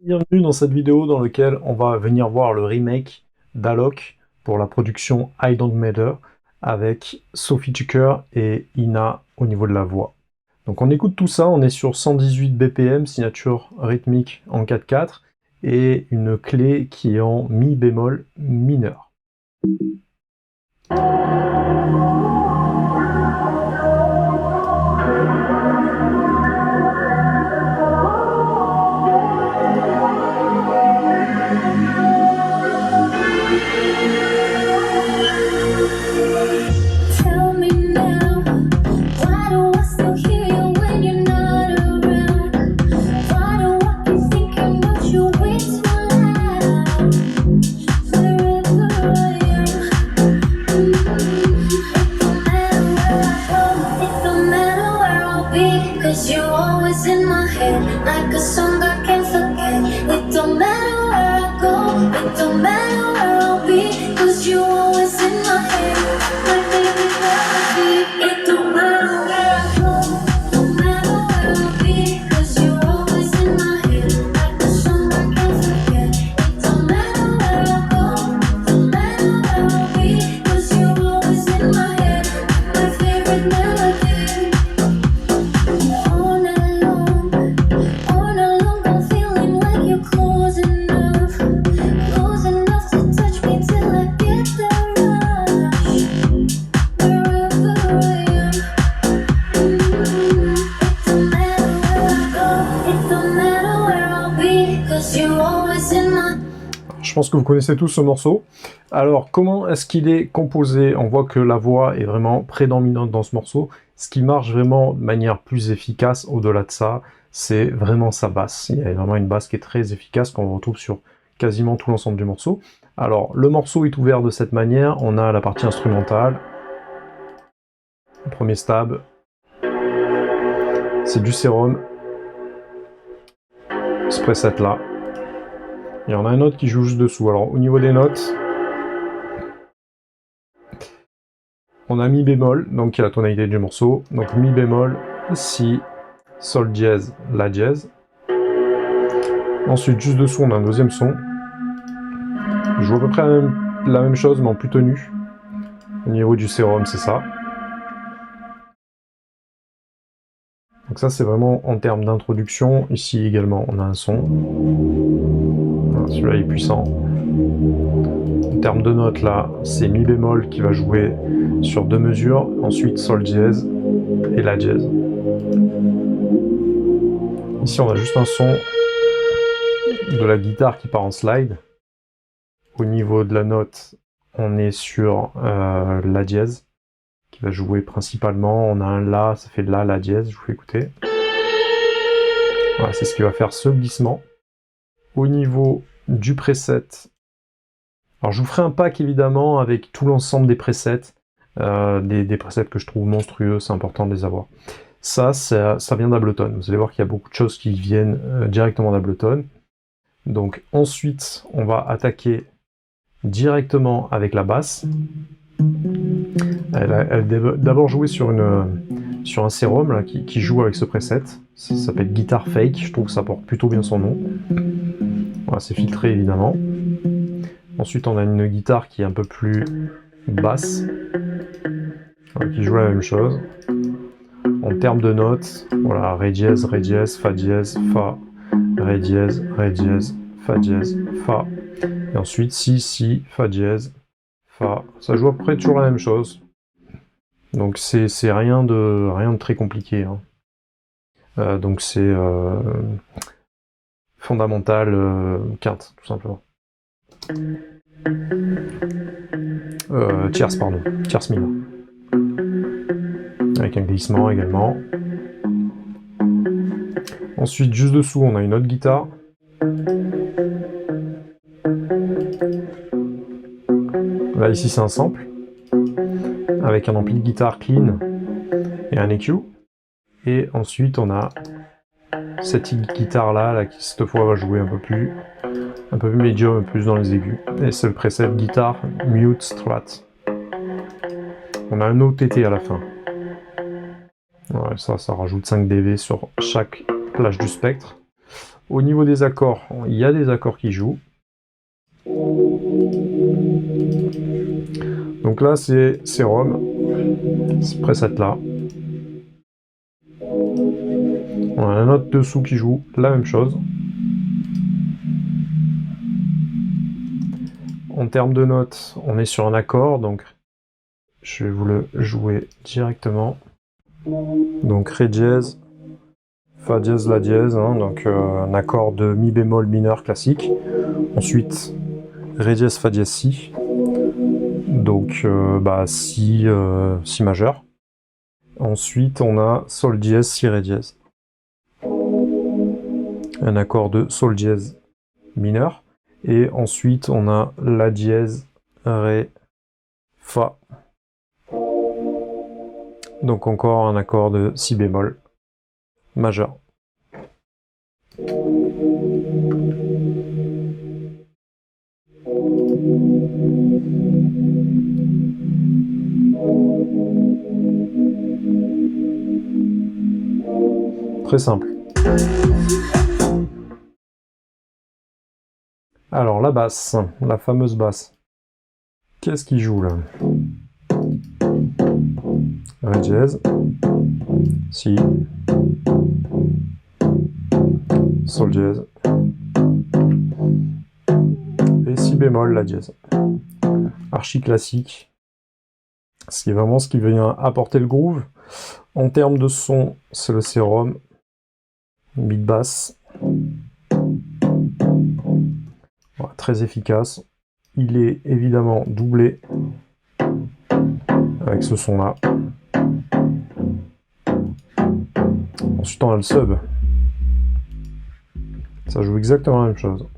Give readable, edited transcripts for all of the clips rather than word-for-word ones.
Bienvenue dans cette vidéo dans laquelle on va venir voir le remake d'Alok pour la production I Don't Matter avec Sophie Tucker et Ina au niveau de la voix. Donc on écoute tout ça, on est sur 118 BPM, signature rythmique en 4/4 et une clé qui est en mi bémol mineur. Cause you're always in my head, like a song I can't forget. It don't matter where I go, it don't matter where I'll be. Cause you're always in my head, my favorite melody. It don't matter where I go, don't matter where I'll be. Cause you're always in my head, like a song I can't forget. It don't matter where I go, don't matter where I'll be. Cause you're always in my head, my favorite melody. Je pense que vous connaissez tous ce morceau. Alors, comment est-ce qu'il est composé? On voit que la voix est vraiment prédominante dans ce morceau. Ce qui marche vraiment de manière plus efficace au-delà de ça, c'est vraiment sa basse. Il y a vraiment une basse qui est très efficace qu'on retrouve sur quasiment tout l'ensemble du morceau. Alors, le morceau est ouvert de cette manière. On a la partie instrumentale. Le premier stab. C'est du sérum. Ce preset là. Et on a un autre qui joue juste dessous. Alors au niveau des notes, on a mi bémol, donc qui est la tonalité du morceau. Donc mi bémol, si, sol dièse, la dièse. Ensuite juste dessous on a un deuxième son. Je joue à peu près la même chose mais en plus tenu. Au niveau du sérum c'est ça. Donc ça c'est vraiment en termes d'introduction. Ici également on a un son. Celui-là est puissant. En termes de notes, là, c'est mi bémol qui va jouer sur deux mesures, ensuite sol dièse et la dièse. Ici, on a juste un son de la guitare qui part en slide. Au niveau de la note, on est sur la dièse qui va jouer principalement. On a un la, ça fait la dièse, je vous fais écouter. Voilà, c'est ce qui va faire ce glissement. Au niveau du preset, alors je vous ferai un pack évidemment avec tout l'ensemble des presets, des presets que je trouve monstrueux, c'est important de les avoir. Ça vient d'Ableton, vous allez voir qu'il y a beaucoup de choses qui viennent directement d'Ableton. Donc ensuite, on va attaquer directement avec la basse. Elle d'abord joué sur un sérum là, qui joue avec ce preset, ça s'appelle Guitar Fake, je trouve que ça porte plutôt bien son nom. Voilà, c'est filtré évidemment. Ensuite on a une guitare qui est un peu plus basse, voilà, qui joue la même chose. En termes de notes, voilà, Ré dièse, Fa dièse, Fa, Ré dièse, Fa dièse, Fa. Et ensuite Si, Fa dièse, Fa. Ça joue à peu près toujours la même chose. Donc c'est rien de très compliqué. Hein. Donc c'est fondamental quinte, tout simplement. Tierce, pardon. Tierce mineure. Avec un glissement également. Ensuite, juste dessous, on a une autre guitare. Là, ici, c'est un sample. Avec un ampli de guitare clean et un EQ. Et ensuite, on a cette guitare là qui cette fois va jouer un peu plus médium, un peu plus dans les aigus. Et c'est le preset guitare Mute Strat. On a un OTT à la fin. Ouais, ça rajoute 5 dB sur chaque plage du spectre. Au niveau des accords, il y a des accords qui jouent. Donc là, c'est Rome. C'est près cette là. On a la note dessous qui joue la même chose. En termes de notes, on est sur un accord, donc je vais vous le jouer directement. Donc Ré dièse, Fa dièse, La dièse, hein, donc un accord de Mi bémol mineur classique. Ensuite, Ré dièse, Fa dièse, Si. Donc Si, Si majeur. Ensuite, on a Sol dièse, Si, Ré dièse. Un accord de Sol dièse mineur. Et ensuite, on a La dièse, Ré, Fa. Donc encore un accord de Si bémol majeur. Très simple. Alors la basse, la fameuse basse. Qu'est-ce qui joue là? Ré dièse, Si, Sol dièse, et Si bémol, La dièse. Archi classique. C'est vraiment ce qui vient apporter le groove. En termes de son, c'est le sérum. Mid basse. Voilà, très efficace. Il est évidemment doublé avec ce son là. Ensuite on a le sub. Ça joue exactement la même chose.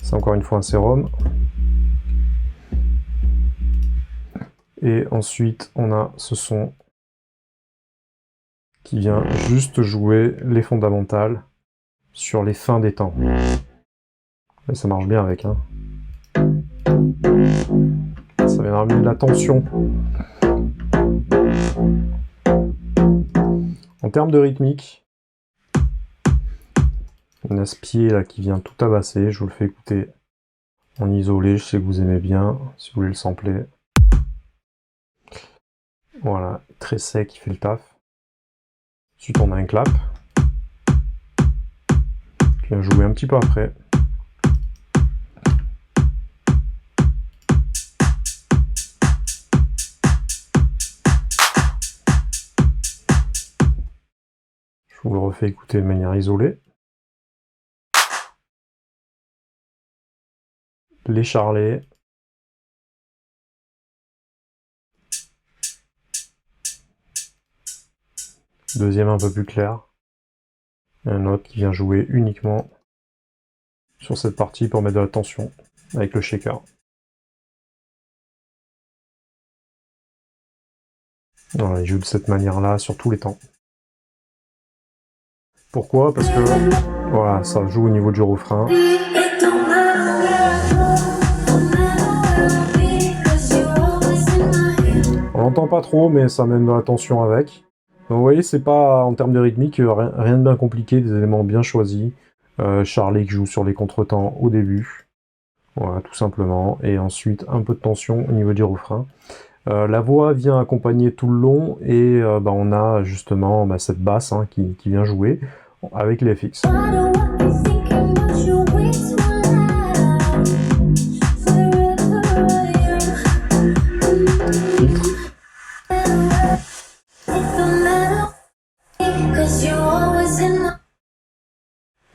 C'est encore une fois un sérum. Et ensuite on a ce son qui vient juste jouer les fondamentales sur les fins des temps. Et ça marche bien avec. Hein. Ça vient ramener de la tension. En termes de rythmique, on a ce pied là qui vient tout tabasser. Je vous le fais écouter en isolé. Je sais que vous aimez bien. Si vous voulez le sampler. Voilà, très sec, il fait le taf. Ensuite, on a un clap qui vient jouer un petit peu après. Je vous le refais écouter de manière isolée. Les charlets. Deuxième un peu plus clair. Et un autre qui vient jouer uniquement sur cette partie pour mettre de la tension avec le shaker. Voilà, il joue de cette manière-là sur tous les temps. Pourquoi? Parce que voilà, ça joue au niveau du refrain. On l'entend pas trop, mais ça mène de la tension avec. Donc vous voyez, c'est pas en termes de rythmique, rien de bien compliqué, des éléments bien choisis. Charlie qui joue sur les contretemps au début. Voilà, tout simplement. Et ensuite, un peu de tension au niveau du refrain. La voix vient accompagner tout le long et on a justement cette basse qui vient jouer avec les FX. Filtre.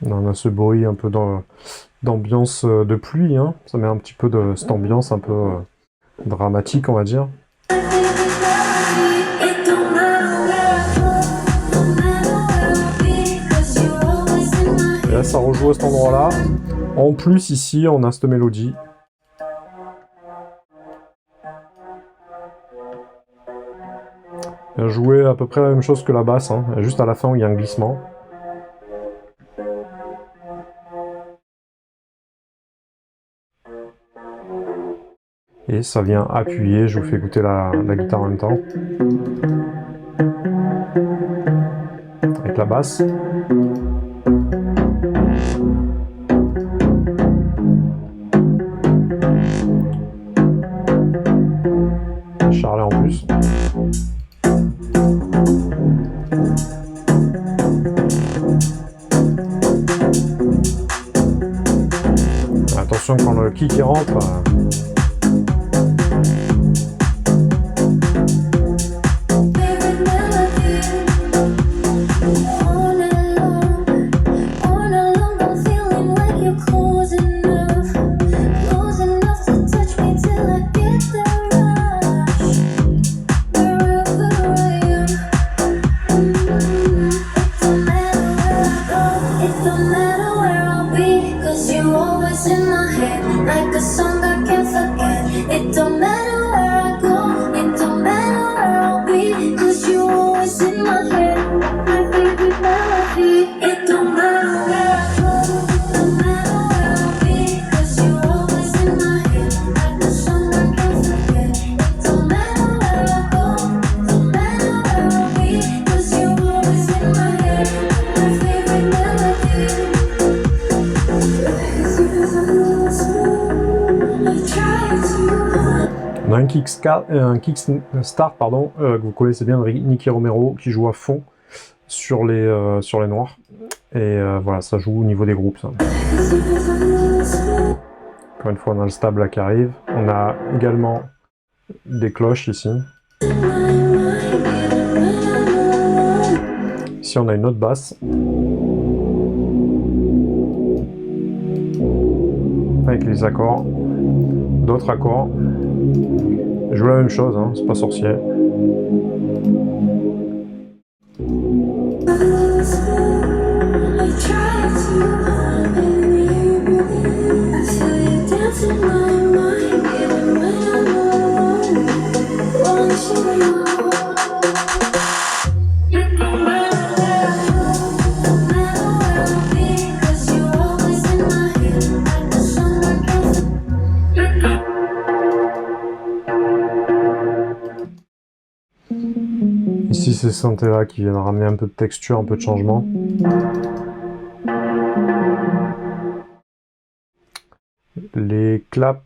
On a ce bruit un peu d'ambiance de pluie, hein. Ça met un petit peu de cette ambiance un peu dramatique, on va dire. Et là, ça rejoue à cet endroit-là. En plus, ici, on a cette mélodie. Il a joué à peu près la même chose que la basse, hein. Juste à la fin où il y a un glissement. Et ça vient appuyer, je vous fais écouter la guitare en même temps. Avec la basse. plus. Attention quand le kick il rentre. On a un kickstart pardon, que vous connaissez bien, Nicky Romero, qui joue à fond sur les noirs. Et voilà, ça joue au niveau des groupes. Ça. Encore une fois, on a le stab là qui arrive. On a également des cloches ici. Ici, on a une autre basse. Avec les accords. D'autres accords. Je joue la même chose, hein, c'est pas sorcier. Ici, c'est Santella qui vient de ramener un peu de texture, un peu de changement. Les claps.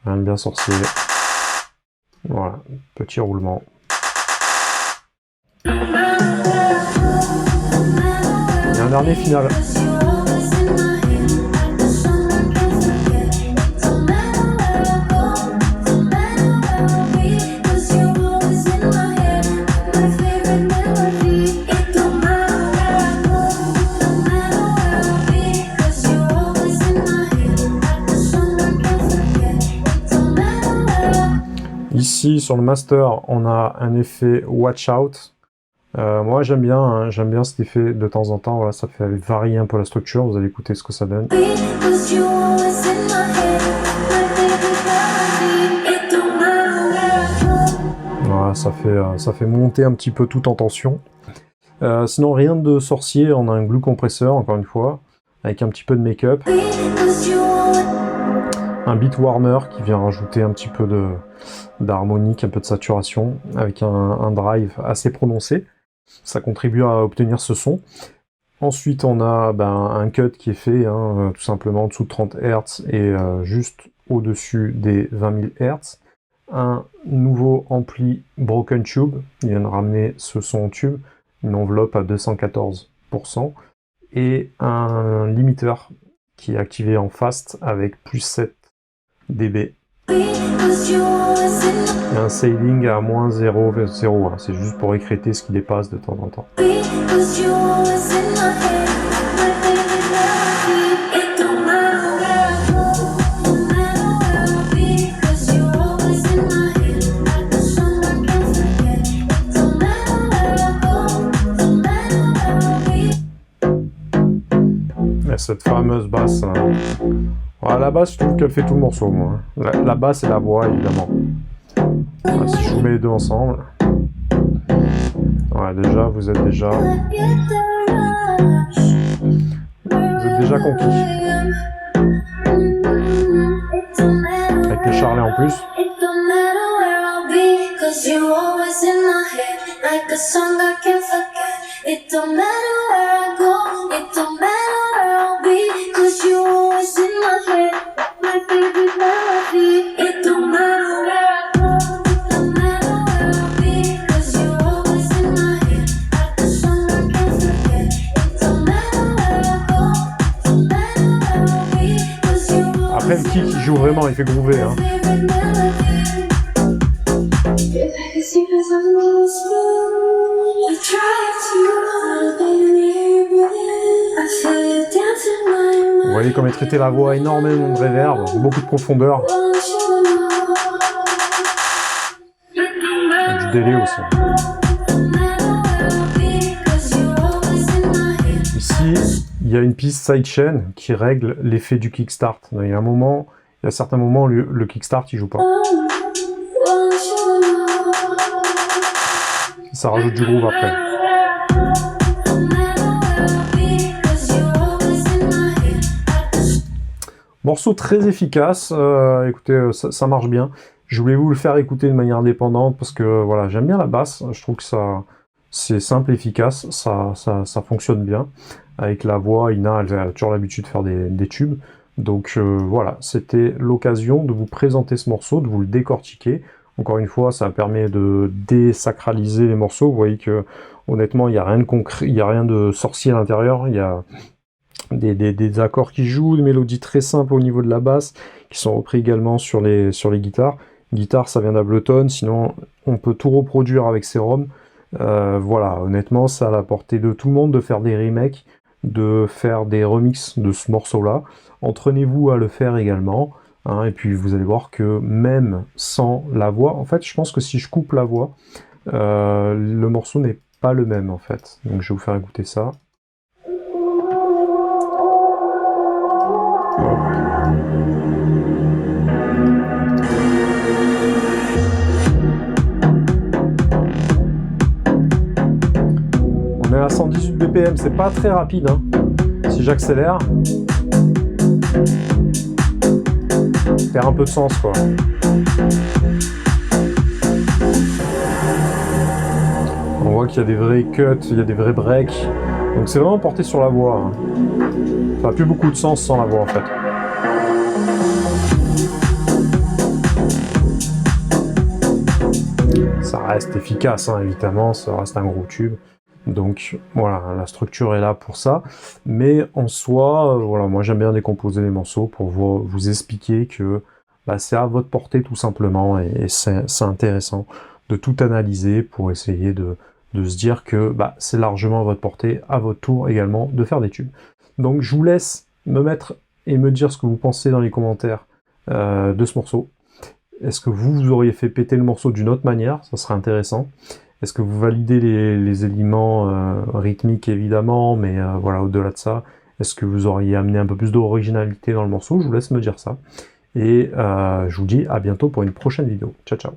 Un bien sorcier. Voilà, petit roulement. Et un dernier final. Ici, sur le master, on a un effet watch out. Moi, j'aime bien cet effet de temps en temps. Voilà, ça fait varier un peu la structure. Vous allez écouter ce que ça donne. Voilà, ça fait monter un petit peu tout en tension. Sinon, rien de sorcier. On a un glue compresseur, encore une fois, avec un petit peu de make-up. Un beat warmer qui vient rajouter un petit peu d'harmonique, un peu de saturation, avec un drive assez prononcé. Ça contribue à obtenir ce son. Ensuite, on a un cut qui est fait, hein, tout simplement en dessous de 30 Hz et juste au-dessus des 20 000 Hz. Un nouveau ampli Broken Tube, il vient de ramener ce son en tube, une enveloppe à 214%, et un limiteur qui est activé en fast avec plus 7 dB. Et un sailing à moins 0,0, c'est juste pour écréter ce qui dépasse de temps en temps. Et cette fameuse basse, voilà, la basse, je trouve qu'elle fait tout le morceau, moi. La basse et la voix, évidemment. Voilà, si je vous mets les deux ensemble, ouais, déjà, vous êtes déjà conquis. Avec les charlets en plus. vraiment, il fait groover. Hein. Vous voyez comme est traité la voix, énormément de réverb, beaucoup de profondeur. Et du délai aussi. Ici, il y a une piste sidechain qui règle l'effet du kickstart. Il y a certains moments, le kickstart, il joue pas. Ça rajoute du groove après. Morceau très efficace, écoutez, ça marche bien. Je voulais vous le faire écouter de manière indépendante parce que voilà, j'aime bien la basse, je trouve que c'est simple, efficace, ça fonctionne bien. Avec la voix, Ina, elle a toujours l'habitude de faire des tubes. Donc voilà, c'était l'occasion de vous présenter ce morceau, de vous le décortiquer. Encore une fois, ça permet de désacraliser les morceaux. Vous voyez que honnêtement, il n'y a rien de concret, il n'y a rien de sorcier à l'intérieur. Il y a des accords qui jouent, des mélodies très simples au niveau de la basse, qui sont repris également sur les guitares. Guitare, ça vient d'Ableton, sinon on peut tout reproduire avec Serum. Voilà, honnêtement, c'est à la portée de tout le monde de faire des remakes, de faire des remixes de ce morceau-là. Entraînez-vous à le faire également. Hein, et puis vous allez voir que même sans la voix, en fait, je pense que si je coupe la voix, le morceau n'est pas le même en fait. Donc je vais vous faire écouter ça. On est à 118 BPM, c'est pas très rapide. Hein. Si j'accélère, perd un peu de sens quoi. On voit qu'il y a des vrais cuts, il y a des vrais breaks. Donc c'est vraiment porté sur la voix. Hein. Ça n'a plus beaucoup de sens sans la voix en fait. Ça reste efficace, hein, évidemment, ça reste un gros tube. Donc voilà, la structure est là pour ça. Mais en soi, voilà, moi j'aime bien décomposer les morceaux pour vous expliquer que bah, c'est à votre portée tout simplement. Et c'est intéressant de tout analyser pour essayer de se dire que bah, c'est largement à votre portée, à votre tour également, de faire des tubes. Donc je vous laisse me mettre et me dire ce que vous pensez dans les commentaires de ce morceau. Est-ce que vous auriez fait péter le morceau d'une autre manière? Ça serait intéressant. Est-ce que vous validez les éléments rythmiques évidemment, mais voilà, au-delà de ça, est-ce que vous auriez amené un peu plus d'originalité dans le morceau? Je vous laisse me dire ça. Et je vous dis à bientôt pour une prochaine vidéo. Ciao, ciao.